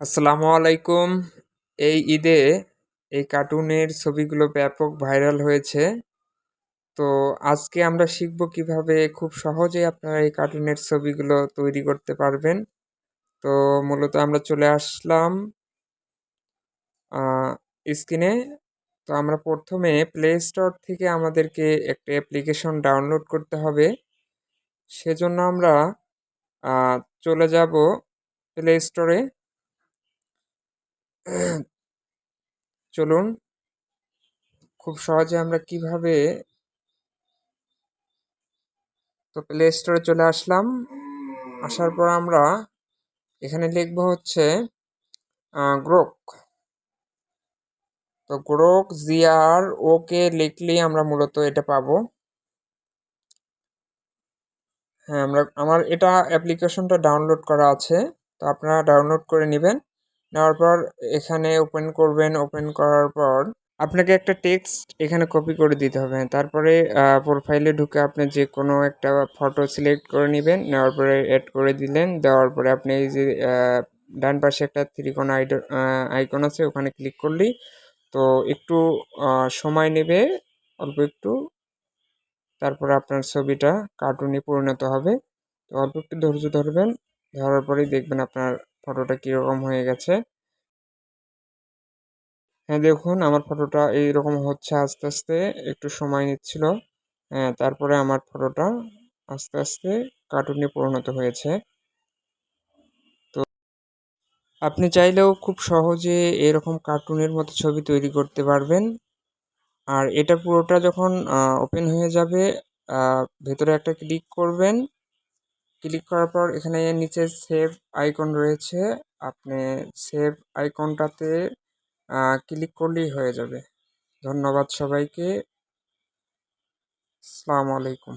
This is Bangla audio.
আসসালামু আলাইকুম। এই ঈদে এই কার্টুনের ছবিগুলো ব্যাপক ভাইরাল হয়েছে। তো আজকে আমরা শিখব কিভাবে খুব সহজেই আপনারা এই কার্টুনের ছবিগুলো তৈরি করতে পারবেন। তো মূলত আমরা চলে আসলাম আ স্ক্রিনে। তো আমরা প্রথমে প্লে স্টোর থেকে আমাদেরকে একটা অ্যাপ্লিকেশন ডাউনলোড করতে হবে। সেজন্য আমরা আ চলে যাব প্লে স্টোরে। চলুন খুব সহজে আমরা কিভাবে তো প্লে স্টোরে চলে আসলাম। আসার পর আমরা এখানে লিখব হচ্ছে গ্রোক। তো গ্রোক GROK লিখলেই আমরা মূলত এটা পাবো। হ্যাঁ, আমার এটা অ্যাপ্লিকেশনটা ডাউনলোড করা আছে। তো আপনারা ডাউনলোড করে নেবেন। নেওয়ার পর এখানে ওপেন করবেন। ওপেন করার পর আপনাকে একটা টেক্সট এখানে কপি করে দিতে হবে। তারপরে প্রোফাইলে ঢুকে আপনি যে কোনো একটা ফটো সিলেক্ট করে নেবেন। নেওয়ার পরে এড করে দিলেন। দেওয়ার পরে আপনি এই যে ডান পাশে একটা ত্রিকোণ আইকন আছে, ওখানে ক্লিক করলেই তো একটু সময় নেবে, অল্প একটু। তারপরে আপনার ছবিটা কার্টুনে পরিণত হবে। তো অল্প একটু ধৈর্য ধরবেন। ধরার পরেই দেখবেন আপনার ফটোটা কীরকম হয়ে গেছে। হ্যাঁ, দেখুন আমার ফটোটা এইরকম হচ্ছে আস্তে, আস্তে একটু সময় নিচ্ছিল। হ্যাঁ, তারপরে আমার ফটোটা আস্তে, আস্তে কার্টুনে পরিণত হয়েছে। তো আপনি চাইলেও খুব সহজে এরকম কার্টুনের মতো ছবি তৈরি করতে পারবেন। আর এটা পুরোটা যখন ওপেন হয়ে যাবে, ভেতরে একটা ক্লিক করবেন। ক্লিক করার পর এখানে নিচে সেভ আইকন রয়েছে। আপনি সেভ আইকনটাতে ক্লিক করলেই হয়ে যাবে। ধন্যবাদ সবাইকে। আসসালামু আলাইকুম।